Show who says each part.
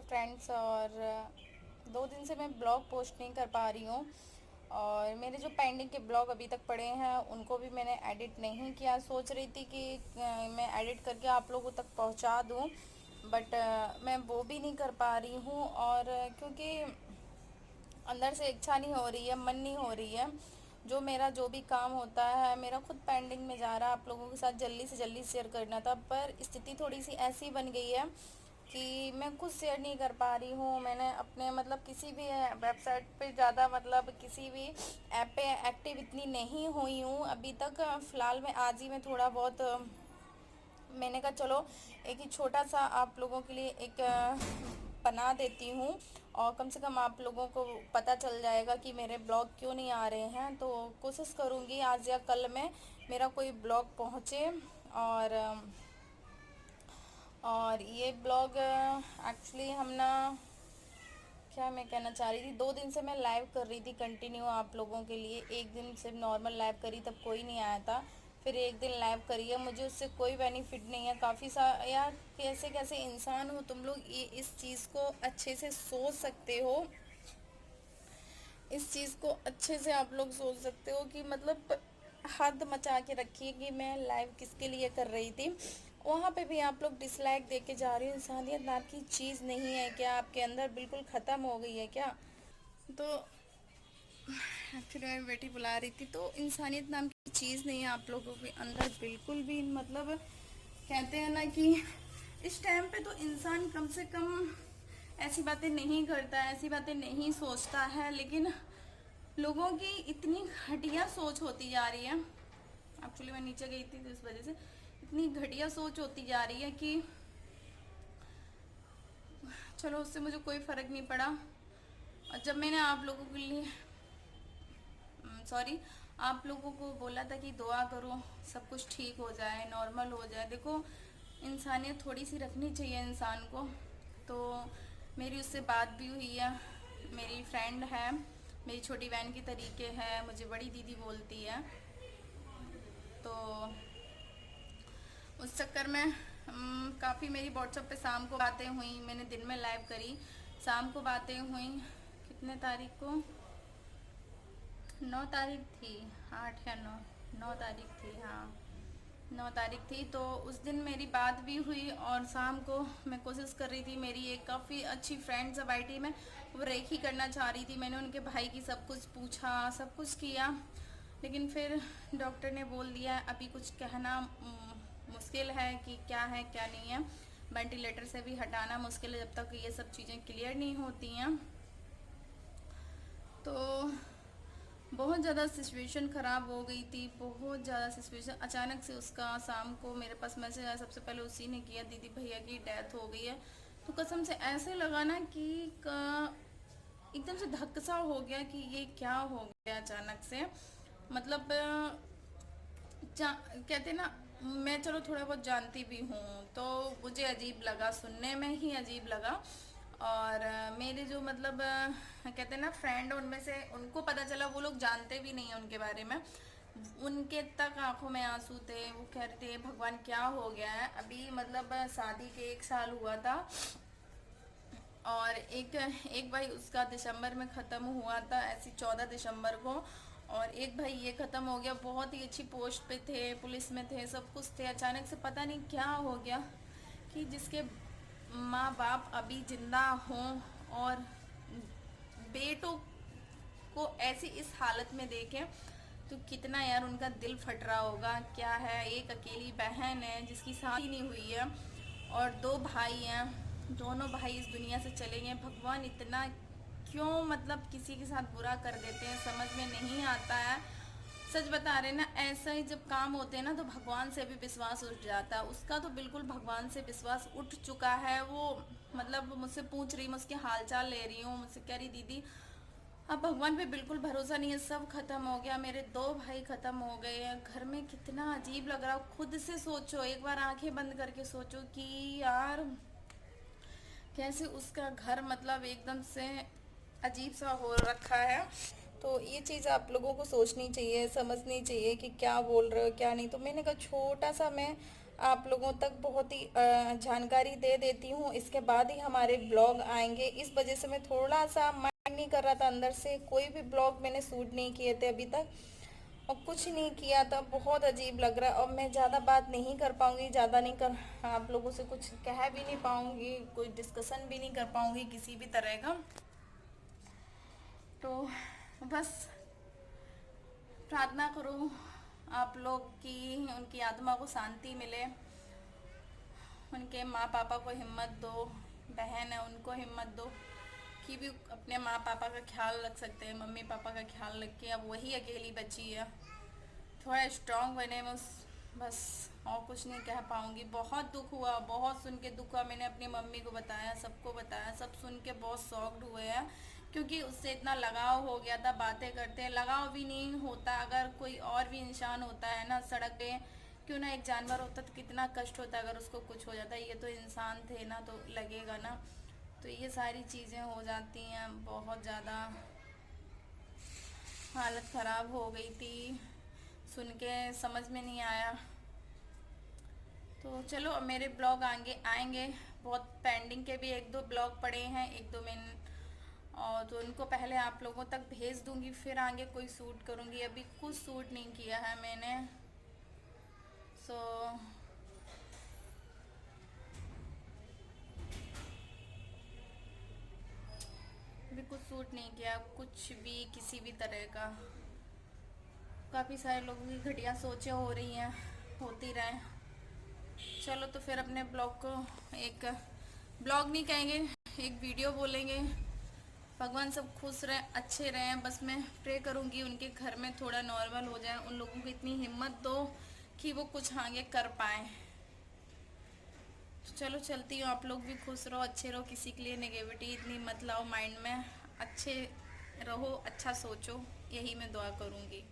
Speaker 1: Friends. और 2 दिन से मैं ब्लॉग पोस्ट नहीं कर पा रही हूँ। और मेरे जो पेंडिंग के ब्लॉग अभी तक पड़े हैं उनको भी मैंने एडिट नहीं किया। सोच रही थी कि मैं एडिट करके आप लोगों तक पहुँचा दूँ, बट मैं वो भी नहीं कर पा रही हूँ। और क्योंकि अंदर से इच्छा नहीं हो रही है, मन नहीं हो रही है। जो मेरा जो भी काम होता है मेरा खुद पेंडिंग में जा रहा है, आप लोगों के साथ जल्दी से जल्दी शेयर करना था, पर स्थिति थोड़ी सी ऐसी बन गई है कि मैं खुद शेयर नहीं कर पा रही हूँ। मैंने अपने मतलब किसी भी वेबसाइट पे ज़्यादा मतलब किसी भी ऐप पे एक्टिव इतनी नहीं हुई हूँ अभी तक। फ़िलहाल मैं आज ही में थोड़ा बहुत मैंने कहा चलो एक ही छोटा सा आप लोगों के लिए एक बना देती हूँ, और कम से कम आप लोगों को पता चल जाएगा कि मेरे ब्लॉग क्यों नहीं आ रहे हैं। तो कोशिश करूँगी आज या कल में मेरा कोई ब्लॉग पहुँचे। और ये ब्लॉग एक्चुअली हम ना, क्या मैं कहना चाह रही थी, 2 दिन से मैं लाइव कर रही थी कंटिन्यू आप लोगों के लिए। एक दिन सिर्फ नॉर्मल लाइव करी तब कोई नहीं आया था, फिर एक दिन लाइव करी है, मुझे उससे कोई बेनिफिट नहीं है। काफ़ी सा यार, कैसे कैसे इंसान हो तुम लोग, ये इस चीज़ को अच्छे से सोच सकते हो, इस चीज़ को अच्छे से आप लोग सोच सकते हो कि मतलब हद मचा के रखिए कि मैं लाइव किसके लिए कर रही थी। वहाँ पे भी आप लोग डिसलाइक दे के जा रही हो। इंसानियत नाम की चीज़ नहीं है क्या आपके अंदर, बिल्कुल ख़त्म हो गई है क्या? तो एक्चुअली मेरी बेटी बुला रही थी, तो इंसानियत नाम की चीज़ नहीं है आप लोगों के अंदर बिल्कुल भी। मतलब कहते हैं ना कि इस टाइम पे तो इंसान कम से कम ऐसी बातें नहीं करता है, ऐसी बातें नहीं सोचता है, लेकिन लोगों की इतनी घटिया सोच होती जा रही है। एक्चुअली मैं नीचे गई थी तो इस वजह से इतनी घटिया सोच होती जा रही है कि चलो उससे मुझे कोई फ़र्क नहीं पड़ा। और जब मैंने आप लोगों के लिए सॉरी आप लोगों को बोला था कि दुआ करो सब कुछ ठीक हो जाए, नॉर्मल हो जाए, देखो इंसानियत थोड़ी सी रखनी चाहिए इंसान को। तो मेरी उससे बात भी हुई है, मेरी फ्रेंड है, मेरी छोटी बहन की तरीके है, मुझे बड़ी दीदी बोलती है। तो उस चक्कर में काफ़ी मेरी व्हाट्सएप पे शाम को बातें हुई, मैंने दिन में लाइव करी, शाम को बातें हुई। कितने तारीख को, 9 तारीख थी, 8 या 9 तारीख थी, हाँ 9 तारीख थी। तो उस दिन मेरी बात भी हुई, और शाम को मैं कोशिश कर रही थी, मेरी एक काफ़ी अच्छी फ्रेंड जब आईटी में वो रेकी करना चाह रही थी, मैंने उनके भाई की सब कुछ पूछा, सब कुछ किया, लेकिन फिर डॉक्टर ने बोल दिया अभी कुछ कहना मुश्किल है कि क्या है क्या नहीं है। वेंटिलेटर से भी हटाना मुश्किल है जब तक ये सब चीज़ें क्लियर नहीं होती हैं। तो बहुत ज़्यादा सिचुएशन ख़राब हो गई थी, बहुत ज़्यादा सिचुएशन। अचानक से उसका शाम को मेरे पास मैसेज आया, सबसे पहले उसी ने किया, दीदी भैया की डेथ हो गई है। तो कसम से ऐसे लगा ना कि एकदम से धक्का सा हो गया कि ये क्या हो गया अचानक से। मतलब कहते ना, मैं चलो थोड़ा बहुत जानती भी हूँ, तो मुझे अजीब लगा, सुनने में ही अजीब लगा। और मेरे जो मतलब कहते हैं ना फ्रेंड, उनमें से उनको पता चला, वो लोग जानते भी नहीं है उनके बारे में, उनके तक आंखों में आंसू थे। वो कह रहे थे भगवान क्या हो गया है। अभी मतलब शादी के 1 साल हुआ था, और एक भाई उसका दिसंबर में ख़त्म हुआ था, ऐसी 14 दिसंबर को। और एक भाई ये ख़त्म हो गया, बहुत ही अच्छी पोस्ट पे थे, पुलिस में थे, सब कुछ थे। अचानक से पता नहीं क्या हो गया कि जिसके माँ बाप अभी जिंदा हों और बेटों को ऐसी इस हालत में देखें, तो कितना यार उनका दिल फट रहा होगा। क्या है, एक अकेली बहन है जिसकी शादी नहीं हुई है, और 2 भाई हैं, दोनों भाई इस दुनिया से चले गए। भगवान इतना क्यों मतलब किसी के साथ बुरा कर देते हैं, समझ में नहीं आता है। सच बता रहे ना, ऐसा ही जब काम होते हैं ना तो भगवान से भी विश्वास उठ जाता है। उसका तो बिल्कुल भगवान से विश्वास उठ चुका है। वो मतलब मुझसे पूछ रही, मैं उसके हाल चाल ले रही हूँ, मुझसे कह रही दीदी अब भगवान पे बिल्कुल भरोसा नहीं है, सब खत्म हो गया, मेरे 2 भाई खत्म हो गए हैं। घर में कितना अजीब लग रहा, खुद से सोचो, एक बार आंखें बंद करके सोचो कि यार कैसे उसका घर मतलब एकदम से अजीब सा हो रखा है। तो ये चीज़ आप लोगों को सोचनी चाहिए, समझनी चाहिए कि क्या बोल रहे हो क्या नहीं। तो मैंने कहा छोटा सा मैं आप लोगों तक बहुत ही जानकारी दे देती हूँ, इसके बाद ही हमारे ब्लॉग आएंगे। इस वजह से मैं थोड़ा सा माइंड नहीं कर रहा था अंदर से, कोई भी ब्लॉग मैंने शूट नहीं किए थे अभी तक और कुछ नहीं किया था। बहुत अजीब लग रहा है और मैं ज़्यादा बात नहीं कर पाऊँगी, ज़्यादा नहीं कर आप लोगों से कुछ कह भी नहीं पाऊँगी, कोई डिस्कशन भी नहीं कर पाऊँगी किसी भी तरह का। तो बस प्रार्थना करो आप लोग की उनकी आत्मा को शांति मिले, उनके माँ पापा को हिम्मत दो, बहन है उनको हिम्मत दो कि भी अपने माँ पापा का ख्याल रख सकते हैं, मम्मी पापा का ख्याल रख के। अब वही अकेली बची है, थोड़ा स्ट्रांग बने बस और कुछ नहीं कह पाऊँगी। बहुत दुख हुआ, बहुत सुन के दुख हुआ। मैंने अपनी मम्मी को बताया, सबको बताया, सब सुन के बहुत शॉक्ड हुए हैं क्योंकि उससे इतना लगाव हो गया था। बातें करते लगाव भी नहीं होता, अगर कोई और भी इंसान होता है ना सड़क पे, क्यों ना एक जानवर होता तो कितना कष्ट होता अगर उसको कुछ हो जाता। ये तो इंसान थे ना, तो लगेगा ना। तो ये सारी चीज़ें हो जाती हैं। बहुत ज़्यादा हालत ख़राब हो गई थी, सुन के समझ में नहीं आया। तो चलो अब मेरे ब्लॉग आएंगे। बहुत पेंडिंग के भी एक दो ब्लॉग पड़े हैं, एक दो मैं और तो उनको पहले आप लोगों तक भेज दूंगी, फिर आगे कोई शूट करूंगी। अभी कुछ शूट नहीं किया है मैंने, सो अभी कुछ शूट नहीं किया, कुछ भी किसी भी तरह का। काफ़ी सारे लोगों की घटिया सोचें हो रही हैं, होती रहें। चलो तो फिर अपने ब्लॉग को एक ब्लॉग नहीं कहेंगे, एक वीडियो बोलेंगे। भगवान सब खुश रहें, अच्छे रहें। बस मैं प्रे करूँगी उनके घर में थोड़ा नॉर्मल हो जाए, उन लोगों को इतनी हिम्मत दो कि वो कुछ आगे कर पाएँ। चलो चलती हूँ, आप लोग भी खुश रहो, अच्छे रहो, किसी के लिए नेगेटिविटी इतनी मत लाओ माइंड में। अच्छे रहो, अच्छा सोचो, यही मैं दुआ करूँगी।